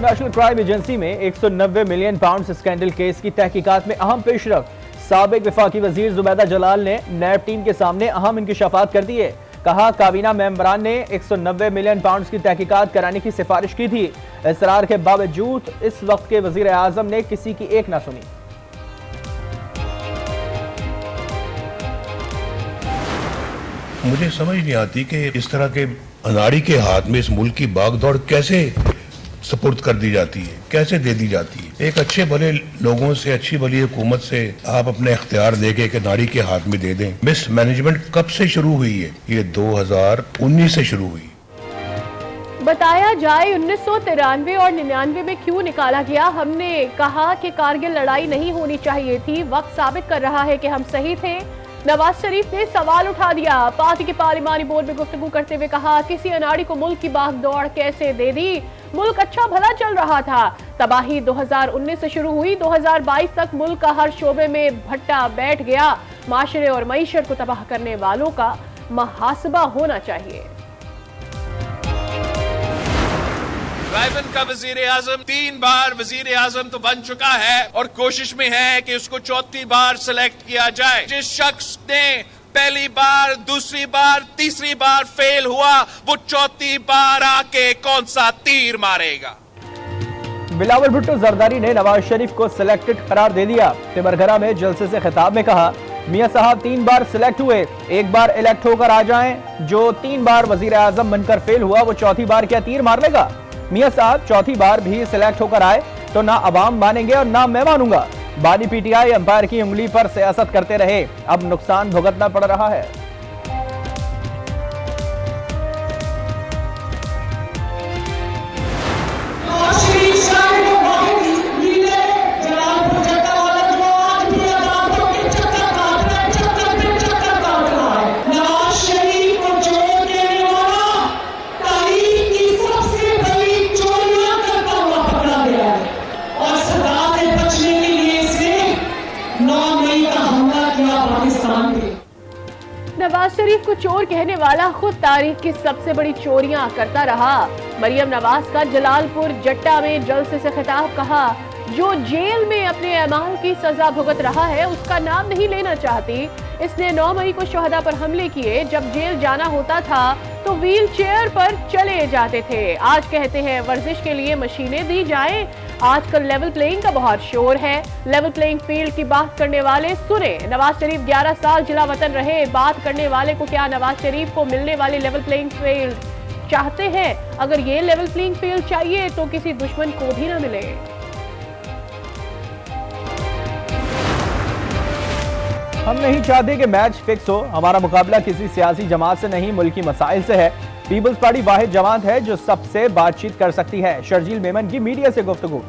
National crime agency में 190 million pound scandal case की तहकीकात में अहम पेशरफ। साबिक वफाकी वजीर जुबैदा जलाल ने नैब टीम के सामने अहम इंकशाफात कर दिए। कहा काबीना मेंबरान ने 190 मिलियन पाउंड की तहकीकात कराने की सिफारिश की थी। इसरार के बावजूद इस वक्त के वजीर आजम ने किसी की एक ना सुनी। मुझे समझ नहीं आती कि इस तरह के अनाड़ी के हाथ में इस मुल्क की भागदौड़ कैसे सपुर्द कर दी जाती है, कैसे दे दी जाती है। एक अच्छे भले लोगों से, अच्छी भली हुकूमत से आप अपने इख्तियार देके एक नारी के हाथ में दे दें। मिस मैनेजमेंट कब से शुरू हुई है? ये 2019 से शुरू हुई। बताया जाए 1993 और 99 में क्यों निकाला गया। हमने कहा कि कारगिल लड़ाई नहीं होनी चाहिए थी। वक्त साबित कर रहा है कि हम सही थे। नवाज शरीफ ने सवाल उठा दिया। पार्टी के पार्लिमानी बोर्ड में गुफ्तगू करते हुए कहा, किसी अनाड़ी को मुल्क की भागदौड़ कैसे दे दी। मुल्क अच्छा भला चल रहा था। तबाही 2019 से शुरू हुई। 2022 तक मुल्क का हर शोबे में भट्टा बैठ गया। माशरे और मईशत को तबाह करने वालों का मुहासबा होना चाहिए। रायबन का वजीर आजम 3 बार वजीर आजम तो बन चुका है और कोशिश में है कि उसको 4थी बार सिलेक्ट किया जाए। जिस शख्स ने पहली बार, दूसरी बार, तीसरी बार फेल हुआ, वो 4थी बार आके कौन सा तीर मारेगा। बिलावल भुट्टो जरदारी ने नवाज शरीफ को सिलेक्टेड करार दे दिया। तिमरघरा में जलसे से खिताब में कहा, मियां साहब 3 बार सिलेक्ट हुए, एक बार इलेक्ट होकर आ जाएं। जो 3 बार वजीर आजम बनकर फेल हुआ वो 4थी बार क्या तीर मार लेगा। मियां साहब 4थी बार भी सिलेक्ट होकर आए तो ना अवाम मानेंगे और ना मैं मानूंगा। बानी पीटीआई अंपायर की उंगली पर सियासत करते रहे, अब नुकसान भुगतना पड़ रहा है। नवाज शरीफ को चोर कहने वाला खुद तारीख की सबसे बड़ी चोरियां करता रहा। मरियम नवाज का जलालपुर जट्टा में जलसे से खिताब। कहा, जो जेल में अपने अमाल की सजा भुगत रहा है उसका नाम नहीं लेना चाहती। इसने 9 मई को शोहदा पर हमले किए। जब जेल जाना होता था तो व्हील चेयर पर चले जाते थे। आज कहते हैं वर्जिश के लिए मशीनें दी जाएं। आजकल लेवल प्लेइंग का बहुत शोर है। लेवल प्लेइंग फील्ड की बात करने वाले सुने। नवाज शरीफ 11 साल जिला वतन रहे। बात करने वाले को क्या नवाज शरीफ को मिलने वाली लेवल प्लेइंग फील्ड चाहते हैं? अगर ये लेवल प्लेइंग फील्ड चाहिए तो किसी दुश्मन को भी ना मिले। हम नहीं चाहते कि मैच फिक्स हो। हमारा मुकाबला किसी सियासी जमात से नहीं, मुल्की मसाइल से है। पीपल्स पार्टी वाहिद जमात है जो सबसे बातचीत कर सकती है। शर्जील मेमन की मीडिया से गुफ्तगू।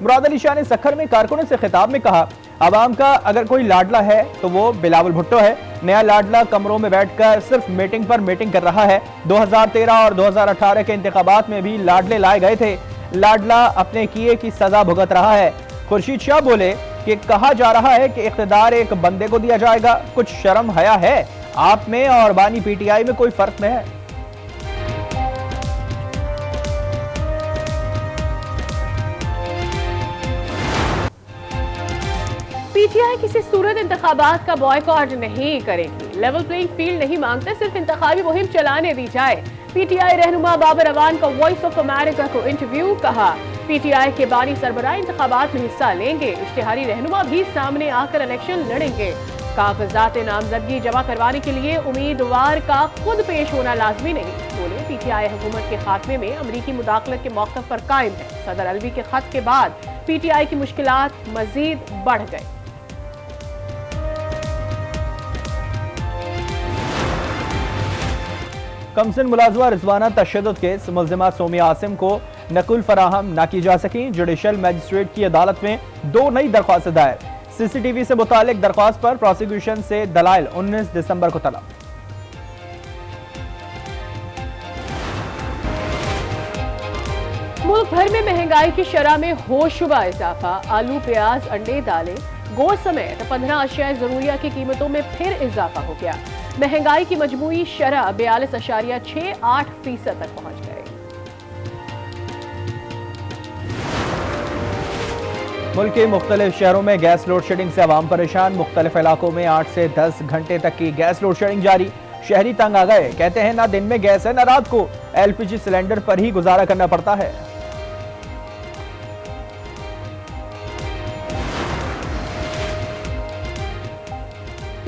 मुराद अली शाह ने सखर में कारकुनों से खिताब में कहा, आवाम का अगर कोई लाडला है तो वो बिलावल भुट्टो है। नया लाडला कमरों में बैठकर सिर्फ मीटिंग पर मीटिंग कर रहा है। 2013 और 2018 के इंतखाबात में भी लाडले लाए गए थे। लाडला अपने किए की सजा भुगत रहा है। खुर्शीद शाह बोले कि कहा जा रहा है कि इख्तिदार एक बंदे को दिया जाएगा। कुछ शर्म हया है आप में और बानी पीटीआई में कोई फर्क नहीं है। पीटीआई किसी सूरत इंतखाबात का बॉयकॉट नहीं करेगी। लेवल प्लेइंग फील्ड नहीं मांगते, सिर्फ इंतखाबी मुहिम चलाने दी जाए। पीटीआई रहनुमा बाबर अवान का वॉइस ऑफ अमेरिका को इंटरव्यू। कहा, पीटीआई के बानी सरबराह इंतखाबात में हिस्सा लेंगे। इश्तिहारी रहनुमा भी सामने आकर इलेक्शन लड़ेंगे। कागजात नामजदगी जमा करवाने के लिए उम्मीदवार का खुद पेश होना लाजमी नहीं। बोले, पीटीआई हुकूमत के खात्मे में अमरीकी मुदाखलत के मौक़िफ़ पर कायम है। सदर अलवी के खत के बाद पीटीआई की मुश्किलात मजीद बढ़ गई। कमसिन मुलाजमा रिजवाना तशद्दुद केस मुल्जिमा सोमिया आसिम को नकुल फराहम न की जा सकी। जुडिशल मजिस्ट्रेट की अदालत में 2 नई दरख्वास्त दायर। सीसीटीवी से मुतालिक दरख्वास्त पर प्रोसिक्यूशन से दलाइल 19 दिसंबर को तलब। मुल्क भर में महंगाई की शरह में होशुबा इजाफा। आलू, प्याज, अंडे, दालें, गोश्त समेत 15 अशिया ज़रूरिया की कीमतों में फिर इजाफा हो गया। महंगाई की मजमूई शरह 42.68% तक पहुंच गई। मुल्क के मुख्तलिफ शहरों में गैस लोड शेडिंग से आवाम परेशान। मुख्तलिफ इलाकों में 8 से 10 घंटे तक की गैस लोड शेडिंग जारी। शहरी तंग आ गए, कहते हैं ना दिन में गैस है ना रात को, एलपीजी सिलेंडर पर ही गुजारा करना पड़ता है।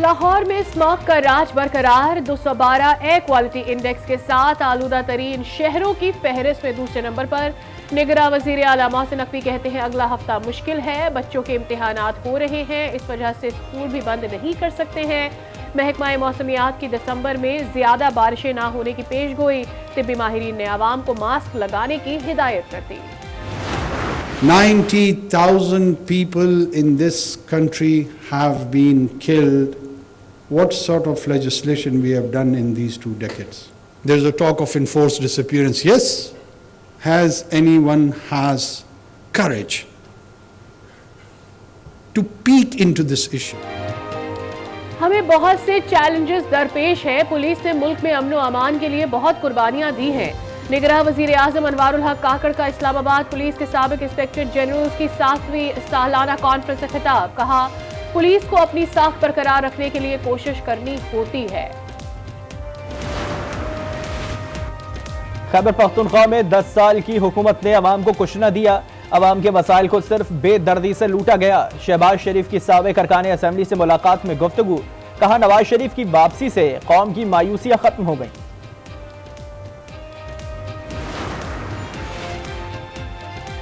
लाहौर में स्मॉग का राज बरकरार। 212 एयर क्वालिटी इंडेक्स के साथ आलूदा तरीन शहरों की फहरिस्त में दूसरे नंबर पर। निगरां वजीर आला मोहसिन नकवी कहते हैं अगला हफ्ता मुश्किल है, बच्चों के इम्तिहानात हो रहे हैं, इस वजह से स्कूल भी बंद नहीं कर सकते हैं। महकमा मौसमियात की दिसंबर में ज्यादा बारिशें ना होने की पेश गोई। तिब्बी माहिरीन ने आवाम को मास्क लगाने की हिदायत कर दी। 90,000 people in this country have been killed. What sort of legislation we have done in these 2 decades? There's a talk of enforced disappearance. Yes, has anyone has courage to peek into this issue? हमें बहुत से challenges दरपेश हैं। Police ने मुल्क में अमन व अमान के लिए बहुत कुर्बानियां दी हैं। निगरां वजीर आजम अनवारुल हक काकड़ का इस्लामाबाद पुलिस के साबिक इंस्पेक्टर जनरल की 7वीं सालाना कॉन्फ्रेंस से खिताब। कहा पुलिस को अपनी साख बरकरार रखने के लिए कोशिश करनी होती है। खैबर पख्तूनख्वा में 10 साल की हुकूमत ने अवाम को कुछ न दिया। अवाम के मसाइल को सिर्फ बेदर्दी से लूटा गया। शहबाज शरीफ की साबिक अरकान असेंबली से मुलाकात में गुफ्तगू। कहा नवाज शरीफ की वापसी से कौम की मायूसियां खत्म हो गई।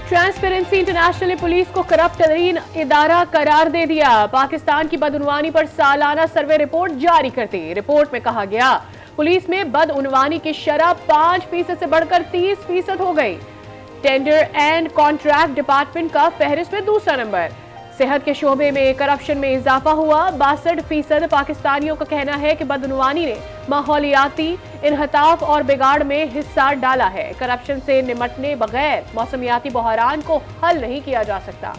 ट्रांसपेरेंसी इंटरनेशनल ने पुलिस को करप्ट तरीन इदारा करार दे दिया। पाकिस्तान की बदउनवानी पर सालाना सर्वे रिपोर्ट जारी कर दी। रिपोर्ट में कहा गया पुलिस में बदउनवानी की शरह 5% से बढ़कर 30% हो गई। टेंडर एंड कॉन्ट्रैक्ट डिपार्टमेंट का फहरिस्त में दूसरा नंबर। सेहत के शोबे में करप्शन में इजाफा हुआ। 62% पाकिस्तानियों का कहना है कि बदउनवानी ने माहौलियाती इन्हताफ और बिगाड़ में हिस्सा डाला है। करप्शन से निमटने बगैर मौसमियाती बहरान को हल नहीं किया जा सकता।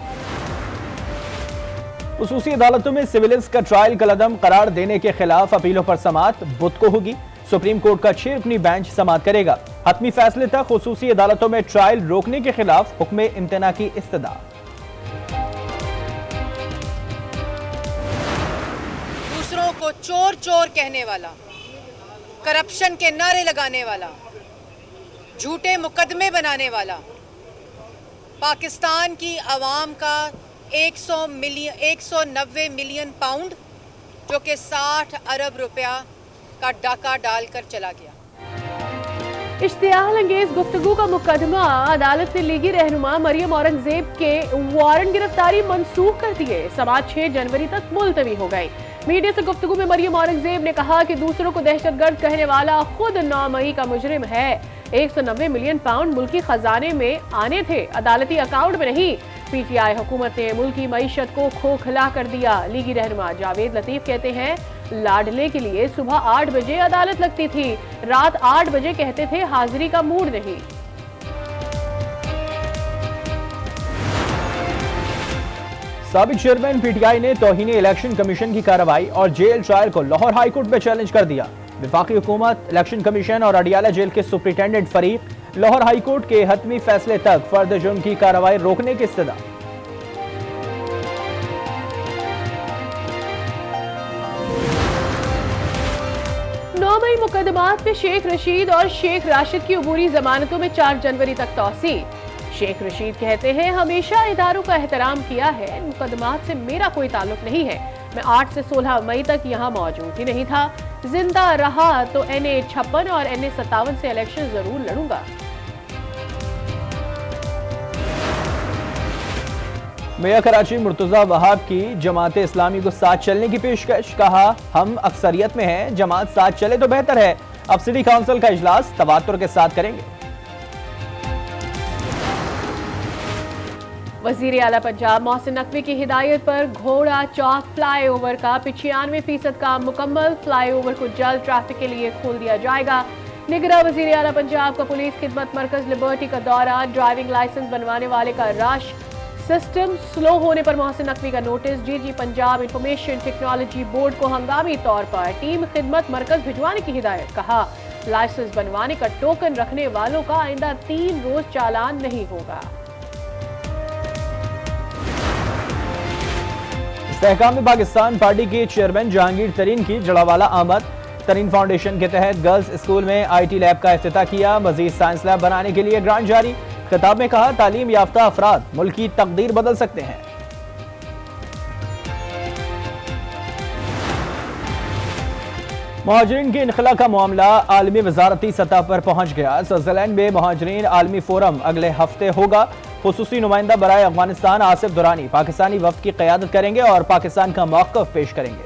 खुसूसी अदालतों में सिविलियंस का ट्रायल कलअदम करार देने के खिलाफ अपीलों पर समाअत बुध को होगी। सुप्रीम कोर्ट का 6 रुकनी बेंच समाअत करेगा। हतमी फैसले तक खुसूसी अदालतों में ट्रायल रोकने के खिलाफ हुक्म इम्तना की इस्तदा। दूसरों को चोर चोर कहने वाला, करप्शन के नारे लगाने वाला, झूठे मुकदमे बनाने वाला, पाकिस्तान की आवाम का 190 मिलियन पाउंड जो कि 60 अरब रुपया का डाका डालकर चला गया। इश्तियाल अंगेज गुफ्तगू का मुकदमा अदालत ने लीगी रहनुमा मरियम औरंगजेब के वारंट गिरफ्तारी मनसूख कर दिए। समाअत 6 जनवरी तक मुलतवी हो गई। मीडिया से गुफ्तगू में मरियम औरंगजेब ने कहा कि दूसरों को दहशतगर्द कहने वाला खुद 9 मई का मुजरिम है। 190 मिलियन पाउंड मुल्की खजाने में आने थे, अदालती अकाउंट में नहीं। पीटीआई हुकूमत ने मुल्की मईशत को खोखला कर दिया। लीगी रहनुमा जावेद लतीफ कहते हैं लाडले के लिए सुबह 8 बजे अदालत लगती थी, रात 8 बजे कहते थे हाजिरी का मूड नहीं। साबिक चेयरमैन पीटीआई ने तौहीन इलेक्शन कमीशन की कार्रवाई और जेल ट्रायल को लाहौर हाई कोर्ट में चैलेंज कर दिया। वफाकी हुकूमत, इलेक्शन कमीशन और अडियाला जेल के सुपरिटेंडेंट फरीक लाहौर हाई कोर्ट के हतमी फैसले तक फर्द जुर्म की कार्रवाई रोकने की इस्तदा। 9 मई मुकदमात में शेख रशीद और शेख राशिद की अबूरी जमानतों में 4 जनवरी तक तौसी। शेख रशीद कहते हैं हमेशा इदारों का एहतराम किया है, मुकदमात से मेरा कोई ताल्लुक नहीं है। मैं 8 से 16 मई तक यहाँ मौजूद ही नहीं था। जिंदा रहा तो NA-56 और NA-57 से इलेक्शन जरूर लड़ूंगा। मेयर कराची मुर्तजा वहाब की जमात इस्लामी को साथ चलने की पेशकश। कहा हम अक्सरियत में हैं, जमात साथ चले तो बेहतर है। अब सिटी काउंसिल का इजलास तवातुर के साथ करेंगे। वजीर आला पंजाब मोहसिन नकवी की हिदायत पर घोड़ा चौक फ्लाईओवर का 95% काम मुकम्मल। फ्लाईओवर को जल्द ट्रैफिक के लिए खोल दिया जाएगा। निगरां वजीर आला पंजाब का पुलिस खिदमत मरकज लिबर्टी का दौरा। ड्राइविंग लाइसेंस बनवाने वाले का रश सिस्टम स्लो होने पर मोहसिन नकवी का notice. DG Punjab information technology board को हंगामी तौर पर टीम खिदमत मरकज भिजवाने की हिदायत। कहा लाइसेंस बनवाने का टोकन रखने वालों का आइंदा 3 रोज चालान नहीं होगा। सहकाम पाकिस्तान पार्टी के चेयरमैन जहांगीर तरीन की जड़ावाला आमद। तरीन फाउंडेशन के तहत गर्ल्स स्कूल में IT लैब का इफ्तिताह किया। मजीद साइंस लैब बनाने के लिए ग्रांट जारी। खिताब में कहा, तालीम याफ्ता अफराद मुल्क की तकदीर बदल सकते हैं। महाजरीन के इनखला का मामला आलमी वजारती सतह पर पहुंच गया। स्विट्जरलैंड में महाजरीन आलमी फोरम अगले हफ्ते होगा। खुसूसी नुमाइंदा बराए अफगानिस्तान आसिफ दुरानी पाकिस्तानी वफ्द की क़यादत करेंगे और पाकिस्तान का मौक़िफ़ पेश करेंगे।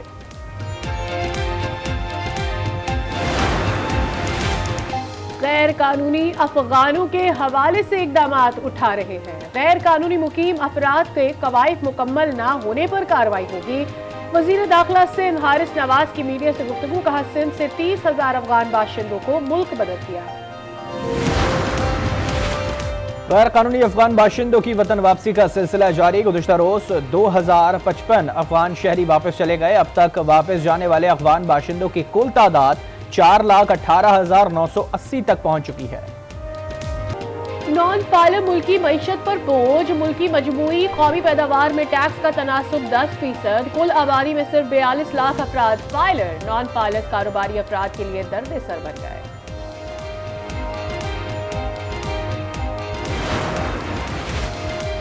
गैर कानूनी अफगानों के हवाले से इक़दामात उठा रहे हैं। गैर कानूनी मुकीम अफराद के कवायद मुकम्मल ना होने पर कार्रवाई होगी। वज़ीर दाखिला सिंध हारिस नवाज की मीडिया से गुफ्तगू। कहा, सिंध से 30,000 अफगान बाशिंदों को मुल्क बदल किया। गैर कानूनी अफगान बाशिंदों की वतन वापसी का सिलसिला जारी। गुज़िश्ता रोज 2055 अफगान शहरी वापस चले गए। अब तक वापस जाने वाले अफगान बाशिंदों की कुल तादाद 4,18,980 तक पहुंच चुकी है। नॉन फाइलर मुल्की मईशत पर बोझ। मुल्की मजमूई कौमी पैदावार में टैक्स का तनासुब 10%। कुल आबादी में सिर्फ 42 लाख अफराद फाइलर। नॉन फाइलर कारोबारी अफराद के लिए दर्द सर बन गए।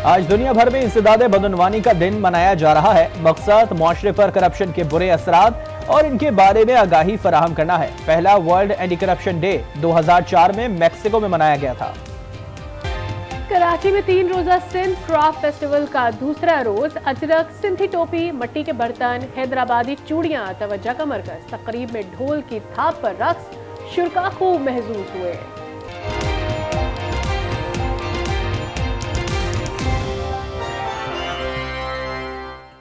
आज दुनिया भर में इंसदादे बदउनवानी का दिन मनाया जा रहा है। मकसद मुआशरे पर करप्शन के बुरे असरात और इनके बारे में आगाही फराहम करना है। पहला वर्ल्ड एंटी करप्शन डे 2004 में मैक्सिको में मनाया गया था। कराची में 3 रोजा सिंध क्राफ्ट फेस्टिवल का दूसरा रोज। अजरक, सिंधी टोपी, मिट्टी के बर्तन, हैदराबादी चूड़ियां तवज्जो का मरकज। तकरीब में ढोल की थाप पर रक्स, शुरका खूब महसूस हुए।